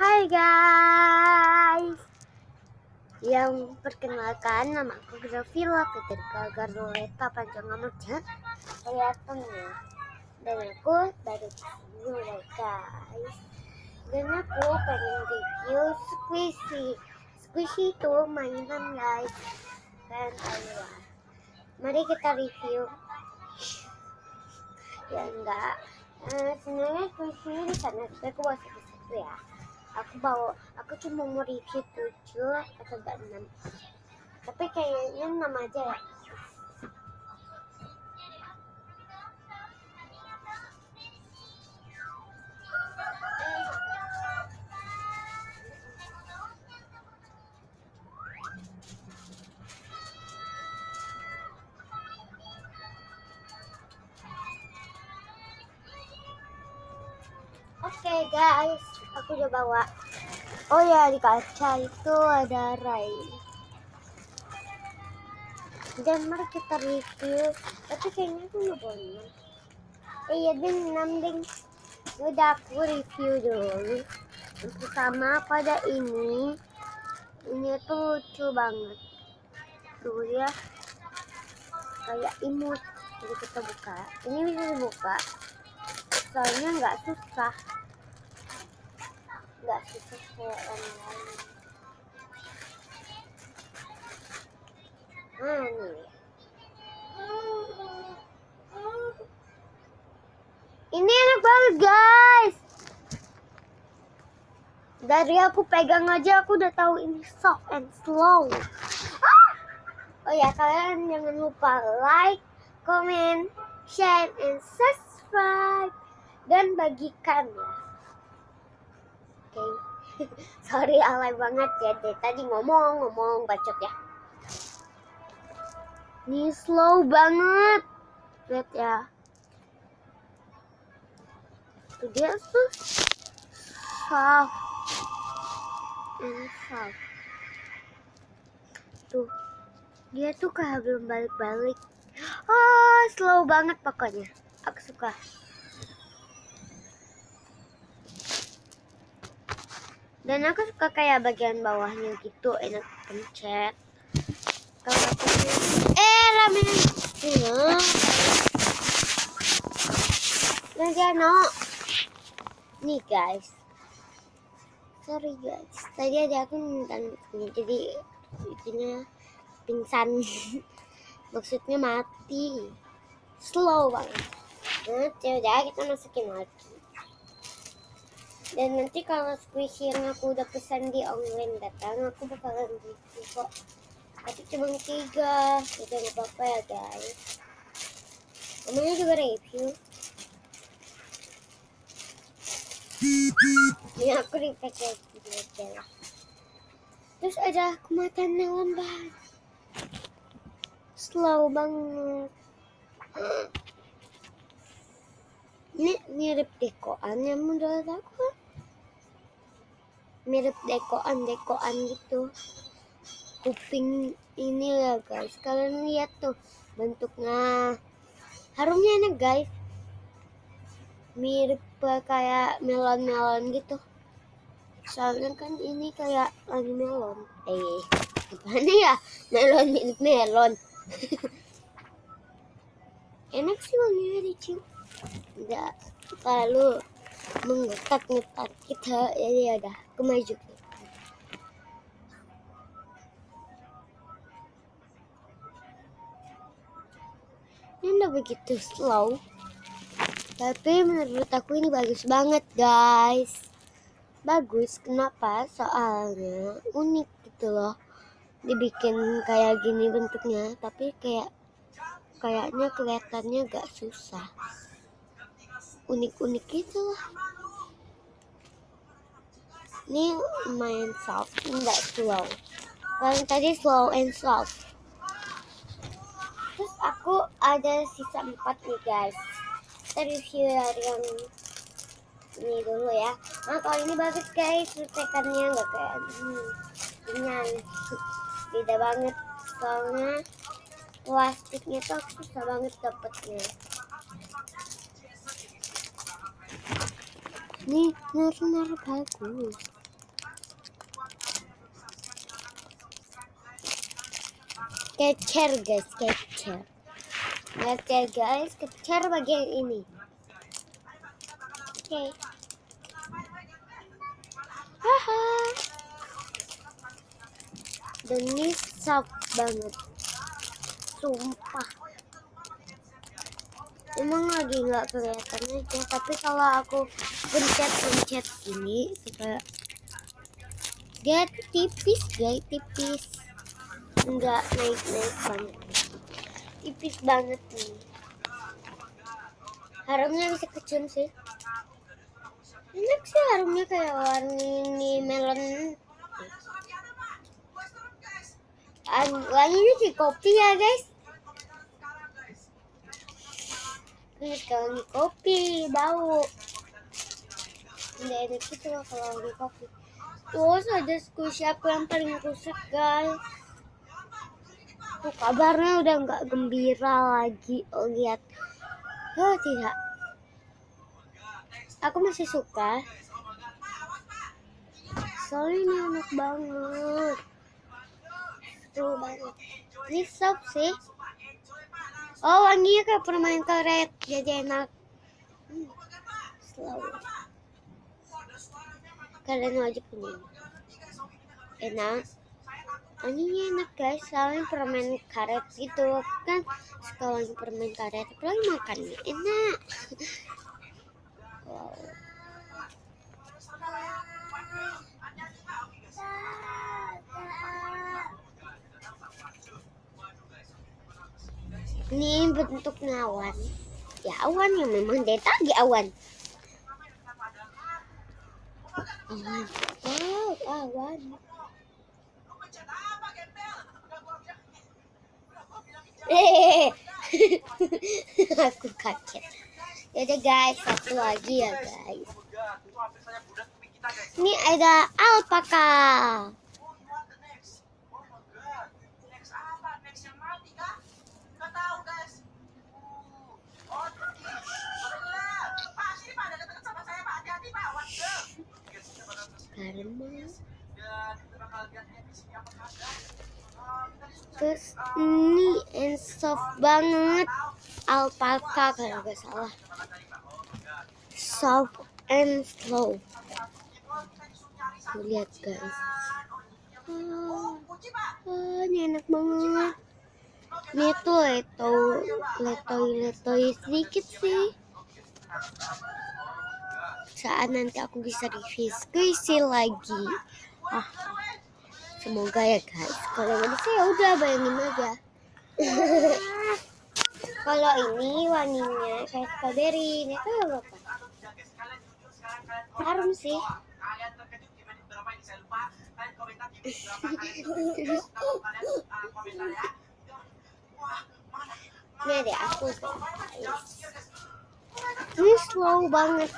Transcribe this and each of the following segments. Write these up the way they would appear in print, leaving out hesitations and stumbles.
Hai guys, yang perkenalkan nama aku Rifuu, ketika Garoleta panjang amatnya kelihatan ya. Dan aku dari sini guys. Dan aku pengen review squishy itu mainan guys. Dan ayolah, mari kita review. Ya enggak, sebenarnya squishy di sana tapi aku bawa satu ya. Aku cuma mau review 7 atau 6, tapi kayaknya 6 aja ya. Oke guys, aku udah bawa. Oh ya, di kaca itu ada Rai. Dan mari kita review. Tapi kayaknya aku nggak boleh. Iya ding, 6 ding. Udah aku review dulu. Yang pertama pada ini tuh lucu banget. Tuh ya, kayak imut. Jadi kita buka. Ini bisa dibuka. Soalnya nggak susah kayak yang lain. Ini enak banget guys. Dari aku pegang aja aku udah tahu ini soft and slow. Oh ya, kalian jangan lupa like, comment, share, and subscribe, dan bagikan ya. Oke. Sorry alay banget ya, tadi ngomong bacot ya. Ini slow banget. Lihat ya. Itu dia tuh soft and soft. Tuh. Dia tuh kayak belum balik-balik. Slow banget pokoknya. Aku suka. Dan aku suka kayak bagian bawahnya gitu, enak pencet. Kalau aku ramen. No. Nih guys. Sorry guys. Tadi ada aku nonton jadi itunya pingsan. Maksudnya mati. Slow banget. Nah, udah kita masukin lagi. Dan nanti kalau squishy yang aku udah pesan di online datang, aku bakalan review kok. Tapi cuma 3, jadi nggak apa-apa ya guys. Namanya juga review. Ini aku dipakai gitu. Terus ada kematannya lambat. Slow banget. Ini mirip dekoan yang menurut aku. Mirip dekoan gitu. Kuping ini ya guys. Kalian lihat tuh bentuknya. Harumnya enak guys. Mirip kayak melon gitu. Soalnya kan ini kayak lagi melon. Gimana ya? Melon mirip melon. Enak sih wanginya dicium. Enggak terlalu mengetat kita. Jadi ada kemaju. Ini udah begitu slow. Tapi menurut aku ini bagus banget guys. Bagus, kenapa? Soalnya unik gitu loh. Dibikin kayak gini bentuknya, tapi kayaknya kelihatannya gak susah. Unik-unik gitu lah. Ini lumayan soft, enggak slow. Kalau tadi slow and soft. Terus aku ada sisa 4 nih guys. Kita review dari yang ini dulu ya. Nah kalau ini bagus guys, cetekannya nggak kayak ini beda banget. Soalnya plastiknya tuh susah banget dapetnya. Ini benar-benar bagus. Kecer guys, kecer. Lihat ya guys, kecer bagian ini. Oke. Haha. Dan ini soft banget. Sumpah. Emang lagi nggak kelihatan aja, tapi kalau aku pencet gini kayak dia tipis guys, tipis, nggak naik banget, tipis banget nih. Harumnya bisa kecium sih, enak sih harumnya kayak warni melon. Wanginya sih kopi ya guys. Ini kalau wangi kopi bau nggak enak gitu kalau wangi kopi. Terus ada squishy aku yang paling rusak guys. Tuh kabarnya udah nggak gembira lagi. Oh lihat, oh tidak, aku masih suka. Soalnya ini enak banget, seru banget. Ini sop sih. Oh wanginya kayak permen karet, jadi enak. Slow. Kalian wajib punya. Enak. Wanginya enak guys, soalnya permen karet gitu kan, suka wangi permen karet, apalagi makannya enak. Wow. Ini bentuknya awan. Ya awan yang memang dari tadi awan. Awan. Wow, awan. Aku kaget. Yaudah guys, satu lagi ya guys. Ini ada alpaka. Terus ini soft banget, alpaka kalau nggak salah, soft and slow. Lihat guys, ini enak banget. Ini tuh letoy sedikit sih. Saat nanti aku bisa review squishy lagi. Semoga ya guys. Kalau nggak bisa ya udah bayangin aja. Kalau ini wanginya kayak strawberry, ini tuh apa? Harum sih. Ini ada aku guys. Ini slow banget.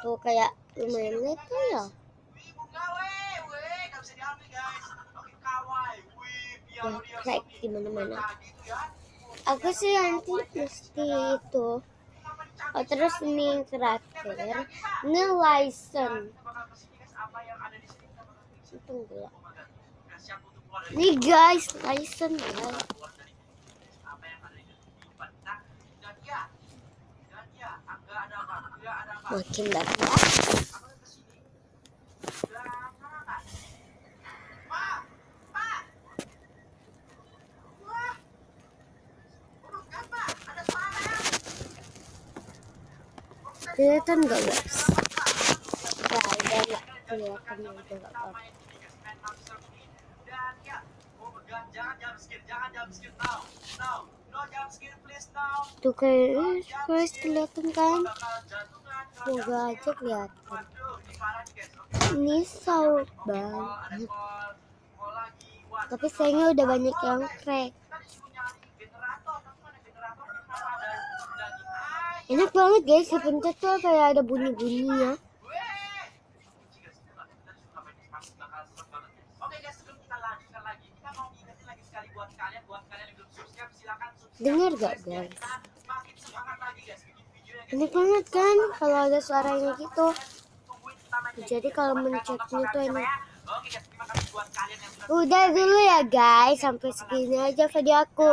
Tuh kayak lumayan leto ya. Crack di mana-mana. Aku sih nanti mesti itu. Oh, terus ini yang terakhir, nge-license. Tunggu. Nih guys, license guys. Makin dapat. Kelihatan nggak guys? Ya udah nggak kelihatan, udah nggak apa-apa. Tuh guys, kelihatan kan? Semoga aja kelihatan. Ini soft banget. Tapi sayangnya udah banyak yang crack. Enak banget guys, dipencet tuh kayak ada bunyi-bunyinya. Dengar gak guys? Enak banget kan kalau ada suaranya gitu. Jadi kalau mencetnya tuh enak. Udah dulu ya guys, sampai segini aja video aku.